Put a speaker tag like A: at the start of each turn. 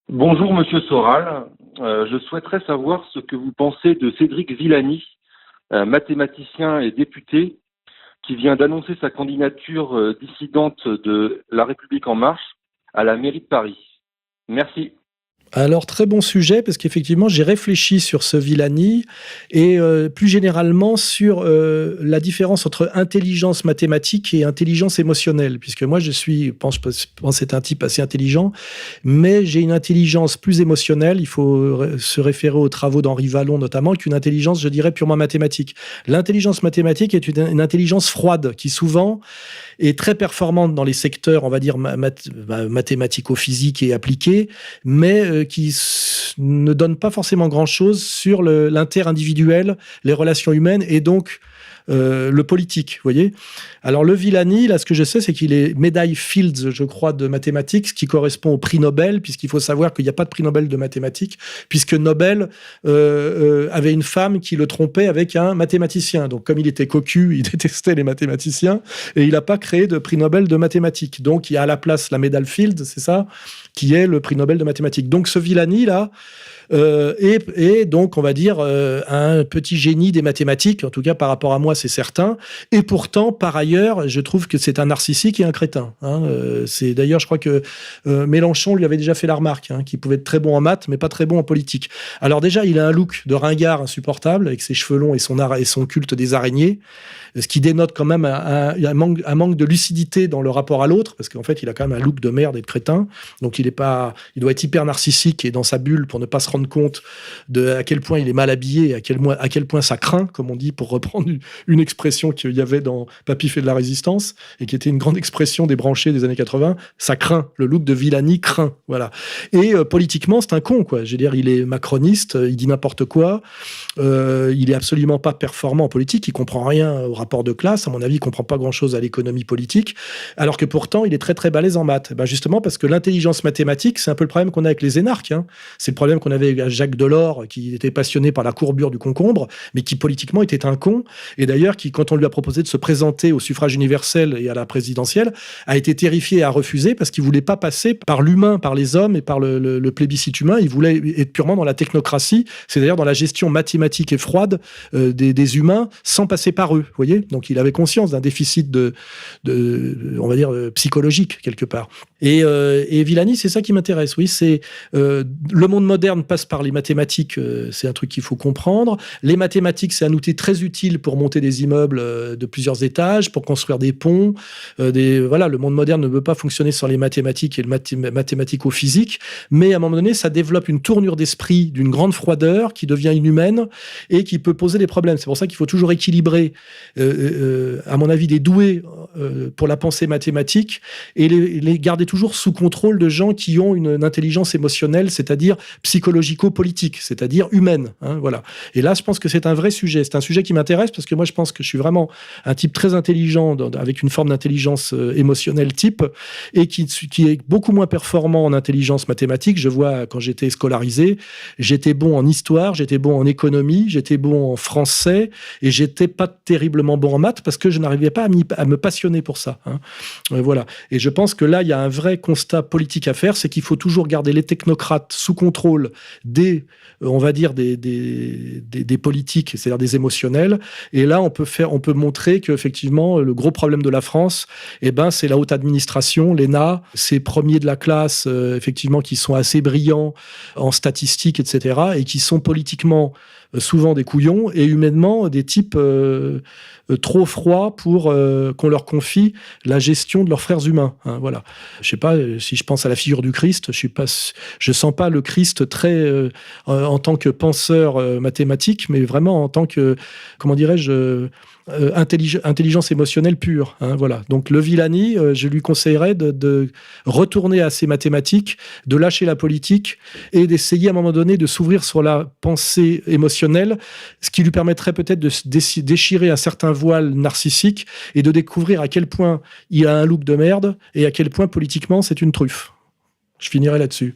A: Bonjour Monsieur Soral. Je souhaiterais savoir ce que vous pensez de Cédric Villani, un mathématicien et député qui vient d'annoncer sa candidature dissidente de La République en marche à la mairie de Paris. Merci.
B: Alors, très bon sujet, parce qu'effectivement, j'ai réfléchi sur ce Villani et plus généralement sur la différence entre intelligence mathématique et intelligence émotionnelle, puisque moi, je pense être un type assez intelligent, mais j'ai une intelligence plus émotionnelle. Il faut se référer aux travaux d'Henri Vallon, notamment, qu'une intelligence, je dirais, purement mathématique. L'intelligence mathématique est une intelligence froide, qui souvent est très performante dans les secteurs, on va dire, mathématico-physiques et appliqués, mais qui ne donne pas forcément grand-chose sur l'inter-individuel, les relations humaines et donc le politique, vous voyez. Alors le Villani, là, ce que je sais, c'est qu'il est médaille Fields, je crois, de mathématiques, ce qui correspond au prix Nobel, puisqu'il faut savoir qu'il n'y a pas de prix Nobel de mathématiques, puisque Nobel avait une femme qui le trompait avec un mathématicien. Donc comme il était cocu, il détestait les mathématiciens, et il n'a pas créé de prix Nobel de mathématiques. Donc il y a à la place la médaille Fields, c'est ça, qui est le prix Nobel de mathématiques. Donc ce Villani, là, et donc, on va dire, un petit génie des mathématiques, en tout cas par rapport à moi, c'est certain. Et pourtant, par ailleurs, je trouve que c'est un narcissique et un crétin. C'est d'ailleurs, je crois que Mélenchon lui avait déjà fait la remarque, qu'il pouvait être très bon en maths, mais pas très bon en politique. Alors déjà, il a un look de ringard insupportable, avec ses cheveux longs et son culte des araignées, ce qui dénote quand même un manque de lucidité dans le rapport à l'autre, parce qu'en fait, il a quand même un look de merde et de crétin. Donc, il doit être hyper narcissique et dans sa bulle pour ne pas se rendre compte de à quel point il est mal habillé et à quel point ça craint, comme on dit, pour reprendre une expression qu'il y avait dans Papy fait de la résistance et qui était une grande expression des branchés des années 80. Ça craint. Le look de Villani craint. Voilà. Et politiquement, c'est un con, quoi. Je veux dire, il est macroniste, il dit n'importe quoi. Il est absolument pas performant en politique. Il comprend rien au rapport de classe. À mon avis, il comprend pas grand-chose à l'économie politique. Alors que pourtant, il est très, très balèze en maths. Ben justement, parce que l'intelligence mathématique, c'est un peu le problème qu'on a avec les énarques. C'est le problème qu'on avait avec Jacques Delors, qui était passionné par la courbure du concombre, mais qui politiquement était un con. Et d'ailleurs, qui, quand on lui a proposé de se présenter au suffrage universel et à la présidentielle, a été terrifié et a refusé parce qu'il voulait pas passer par l'humain, par les hommes et par le plébiscite humain. Il voulait être purement dans la technocratie, c'est-à-dire dans la gestion mathématique et froide des humains, sans passer par eux. Vous voyez ? Donc, il avait conscience d'un déficit on va dire, psychologique, quelque part. Et Villani, c'est ça qui m'intéresse. Oui, c'est le monde moderne passe par les mathématiques, c'est un truc qu'il faut comprendre. Les mathématiques, c'est un outil très utile pour monter des immeubles de plusieurs étages, pour construire des ponts. Voilà, le monde moderne ne veut pas fonctionner sans les mathématiques et le mathématico-physique, mais à un moment donné, ça développe une tournure d'esprit d'une grande froideur qui devient inhumaine et qui peut poser des problèmes. C'est pour ça qu'il faut toujours équilibrer, à mon avis, des doués pour la pensée mathématique et les garder toujours sous contrôle de gens qui ont une intelligence émotionnelle, c'est-à-dire psychologico-politique, c'est-à-dire humaine. Voilà. Et là, je pense que c'est un vrai sujet. C'est un sujet qui m'intéresse parce que moi, je pense que je suis vraiment un type très intelligent, avec une forme d'intelligence émotionnelle type, et qui est beaucoup moins performant en intelligence mathématique. Je vois, quand j'étais scolarisé, j'étais bon en histoire, j'étais bon en économie, j'étais bon en français, et j'étais pas terriblement bon en maths parce que je n'arrivais pas à me passionner pour ça. Voilà. Et je pense que là, il y a un vrai constat politique à faire, c'est qu'il faut toujours garder les technocrates sous contrôle on va dire, des politiques, c'est-à-dire des émotionnels. Et là, on peut montrer qu'effectivement, le gros problème de la France, c'est la haute administration, l'ENA, ces premiers de la classe, effectivement, qui sont assez brillants en statistiques, etc., et qui sont politiquement souvent des couillons et humainement des types trop froids pour qu'on leur confie la gestion de leurs frères humains. Voilà. Je sais pas, si je pense à la figure du Christ, je sens pas le Christ très en tant que penseur mathématique, mais vraiment en tant que, comment dirais-je, intelligence émotionnelle pure. Voilà. Donc le Villani, je lui conseillerais de retourner à ses mathématiques, de lâcher la politique et d'essayer à un moment donné de s'ouvrir sur la pensée émotionnelle, ce qui lui permettrait peut-être de déchirer un certain voile narcissique et de découvrir à quel point il a un look de merde et à quel point politiquement c'est une truffe. Je finirai là-dessus.